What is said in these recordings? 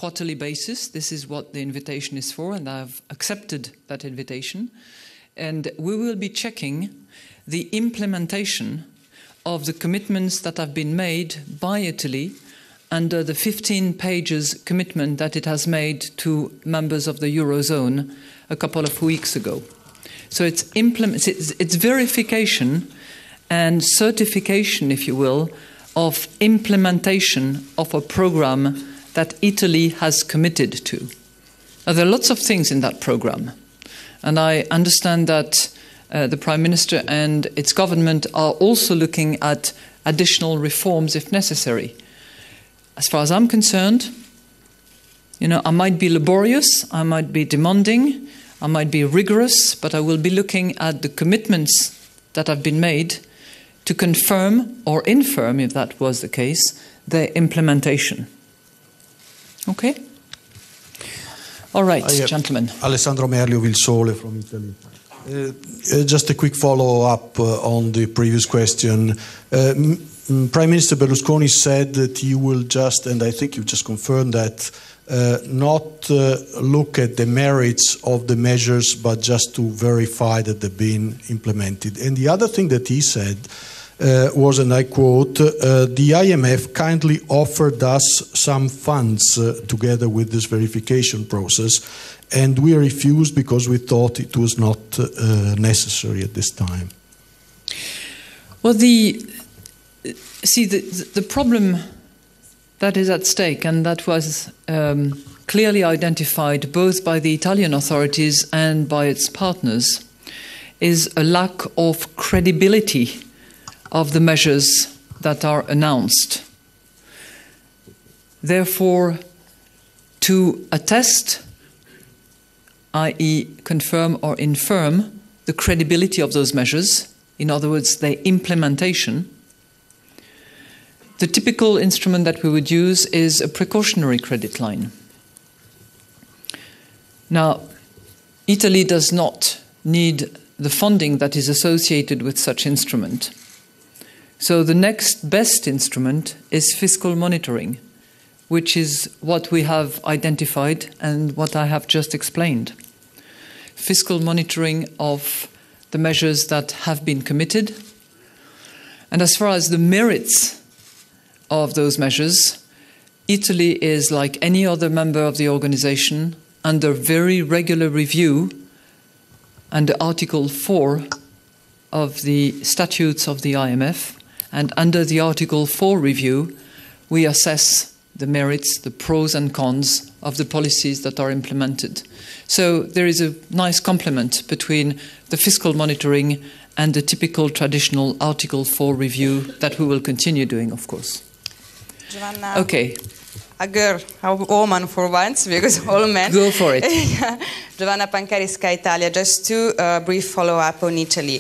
quarterly basis. This is what the invitation is for, and I've accepted that invitation. And we will be checking the implementation of the commitments that have been made by Italy under the 15 pages commitment that it has made to members of the Eurozone a couple of weeks ago. So it's verification and certification, if you will, of implementation of a program that Italy has committed to. Now, there are lots of things in that program, and I understand that the Prime Minister and its government are also looking at additional reforms if necessary. As far as I'm concerned, I might be laborious, I might be demanding, I might be rigorous, but I will be looking at the commitments that have been made to confirm or infirm, if that was the case, their implementation. Okay? All right, gentlemen. Alessandro Merlio, Il Sole from Italy. Just a quick follow-up on the previous question. Prime Minister Berlusconi said that he will just, and I think you just confirmed that, not look at the merits of the measures, but just to verify that they've been implemented. And the other thing that he said was, and I quote, the IMF kindly offered us some funds together with this verification process, and we refused because we thought it was not necessary at this time. Well, the problem that is at stake, and that was clearly identified both by the Italian authorities and by its partners, is a lack of credibility of the measures that are announced. Therefore, to attest, i.e. confirm or infirm, the credibility of those measures, in other words, their implementation, the typical instrument that we would use is a precautionary credit line. Now, Italy does not need the funding that is associated with such instrument. So the next best instrument is fiscal monitoring, which is what we have identified and what I have just explained. Fiscal monitoring of the measures that have been committed. And as far as the merits of those measures, Italy is, like any other member of the organization, under very regular review under Article 4 of the statutes of the IMF. And under the Article 4 review, we assess the merits, the pros and cons of the policies that are implemented. So there is a nice complement between the fiscal monitoring and the typical traditional Article 4 review that we will continue doing, of course. Giovanna, okay. A girl, a woman for once, because all men. Go for it. Giovanna Pancari, Sky Italia. Just two brief follow-up on Italy.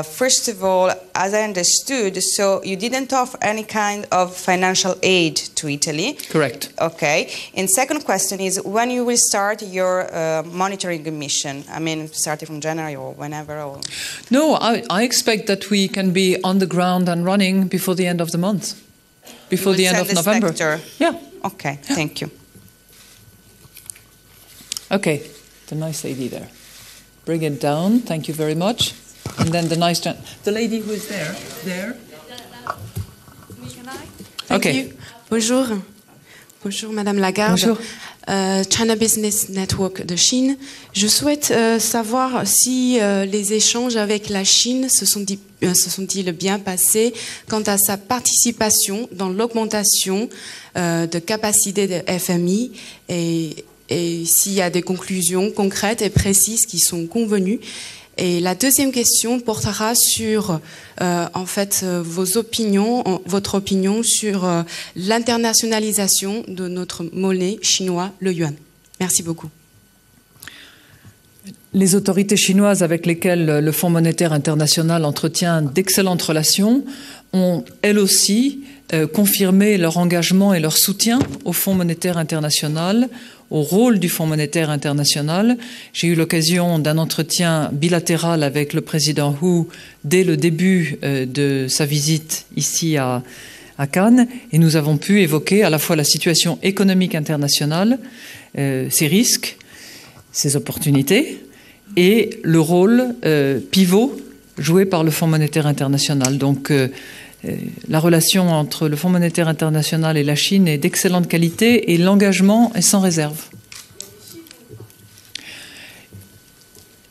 First of all, as I understood, so you didn't offer any kind of financial aid to Italy? Correct. Okay. And second question is, when you will start your monitoring mission? I mean, starting from January or whenever? Or... No, I expect that we can be on the ground and running before the end of the month. Before the end of November. Sector. Yeah. Okay, thank you. Okay, the nice lady there. Bring it down, thank you very much. And then the nice, the lady who is there. Thank Okay. you. Bonjour. Bonjour, Madame Lagarde. Bonjour. China Business Network de Chine. Je souhaite savoir si les échanges avec la Chine se sont-ils bien passés quant à sa participation dans l'augmentation de capacité de FMI et s'il y a des conclusions concrètes et précises qui sont convenues. Et la deuxième question portera sur en fait votre opinion sur l'internationalisation de notre monnaie chinoise, le yuan. Merci beaucoup. Les autorités chinoises avec lesquelles le Fonds monétaire international entretient d'excellentes relations ont, elles aussi, confirmé leur engagement et leur soutien au Fonds monétaire international, au rôle du Fonds monétaire international. J'ai eu l'occasion d'un entretien bilatéral avec le président Hu dès le début de sa visite ici à à Cannes, et nous avons pu évoquer à la fois la situation économique internationale, ses risques, ses opportunités, et le rôle pivot joué par le Fonds monétaire international. Donc la relation entre le Fonds monétaire international et la Chine est d'excellente qualité et l'engagement est sans réserve.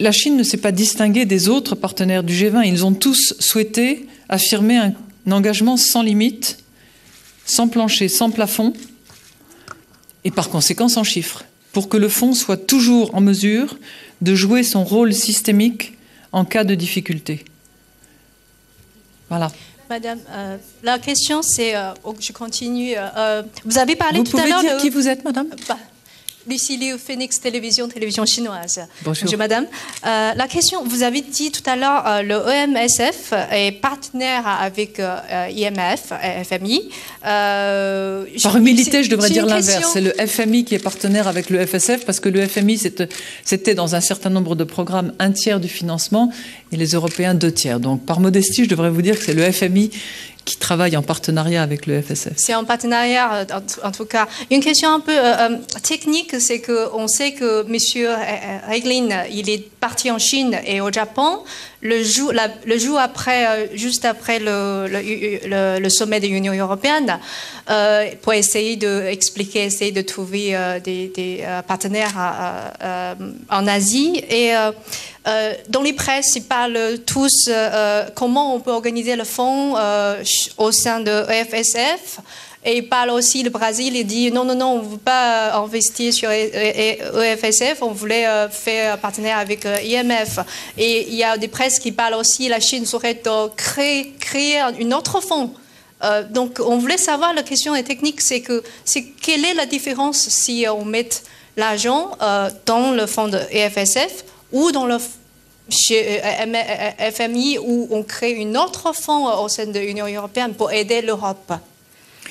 La Chine ne s'est pas distinguée des autres partenaires du G20. Ils ont tous souhaité affirmer un engagement sans limite, sans plancher, sans plafond, et par conséquent sans chiffres, pour que le fonds soit toujours en mesure de jouer son rôle systémique en cas de difficulté. Voilà. Madame, la question c'est, je continue, vous avez parlé tout à l'heure... Vous pouvez dire qui vous êtes, madame? Lucie Liu, Phoenix télévision chinoise. Bonjour. Madame. La question, vous avez dit tout à l'heure, le EMSF est partenaire avec IMF, FMI. Par humilité, je devrais dire l'inverse. C'est le FMI qui est partenaire avec le FSF parce que le FMI, c'était dans un certain nombre de programmes 1/3 du financement et les Européens 2/3. Donc, par modestie, je devrais vous dire que c'est le FMI qui travaille en partenariat avec le FSF. C'est en partenariat, en tout cas. Une question un peu technique, c'est qu'on sait que M. Reiglin, il est parti en Chine et au Japon le jour après, juste après le sommet de l'Union européenne, pour essayer d'expliquer, essayer de trouver des partenaires en Asie. Et dans les presses, ils parlent tous comment on peut organiser le fonds au sein de EFSF. Et il parle aussi, le Brésil, il dit non, on ne veut pas investir sur EFSF, on voulait faire partenaire avec IMF. Et il y a des presses qui parlent aussi, la Chine souhaite créer un autre fonds. Donc on voulait savoir, la question est technique, c'est quelle est la différence si on met l'argent dans le fonds de EFSF ou dans le chez FMI où on crée un autre fonds au sein de l'Union européenne pour aider l'Europe.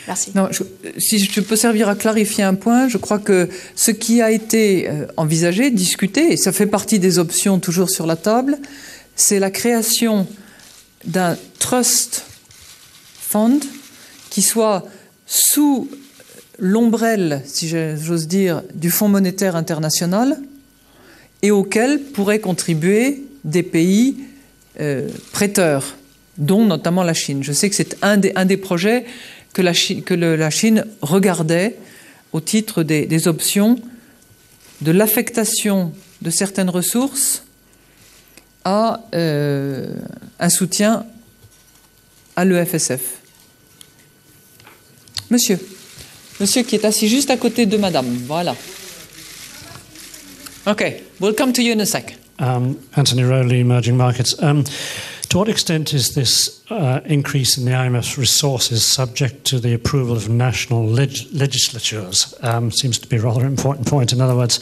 Merci. Non, si je peux servir à clarifier un point, je crois que ce qui a été envisagé, discuté, et ça fait partie des options toujours sur la table, c'est la création d'un trust fund qui soit sous l'ombrelle, si j'ose dire, du Fonds monétaire international et auquel pourraient contribuer des pays prêteurs, dont notamment la Chine. Je sais que c'est un des projets que la Chine regardait au titre des options de l'affectation de certaines ressources à un soutien à l'EFSF. Monsieur qui est assis juste à côté de madame, voilà. Okay, we'll come to you in a sec. Anthony Rowley, Emerging Markets. To what extent is this increase in the IMF's resources subject to the approval of national legislatures? Seems to be a rather important point. In other words,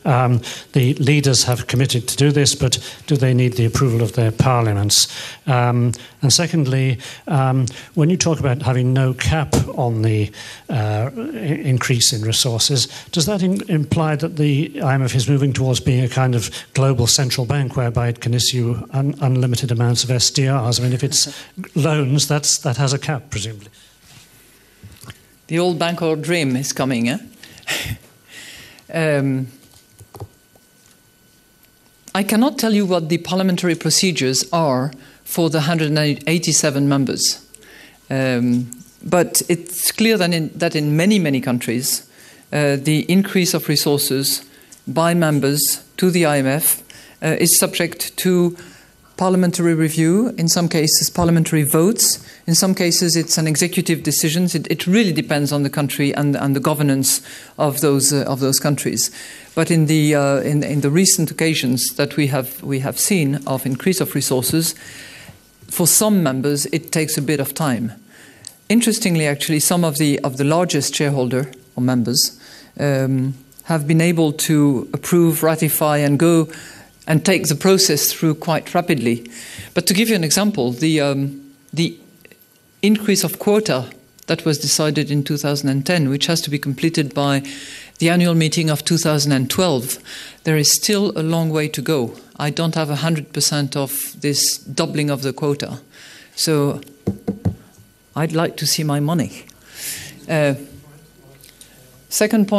the leaders have committed to do this, but do they need the approval of their parliaments? And secondly, when you talk about having no cap on the increase in resources, does that imply that the IMF is moving towards being a kind of global central bank whereby it can issue unlimited amounts of SDRs? I mean, if it's loans, that has a cap, presumably. The old bank dream is coming, eh? I cannot tell you what the parliamentary procedures are for the 187 members. But it's clear that in many countries, the increase of resources by members to the IMF is subject to parliamentary review, in some cases parliamentary votes, in some cases it's an executive decision. It really depends on the country and the governance of those countries. But in the recent occasions that we have seen of increase of resources, for some members it takes a bit of time. Interestingly, actually, some of the largest shareholder or members have been able to approve, ratify, and go and take the process through quite rapidly. But to give you an example, the increase of quota that was decided in 2010, which has to be completed by the annual meeting of 2012, there is still a long way to go. I don't have 100% of this doubling of the quota. So I'd like to see my money. Second point.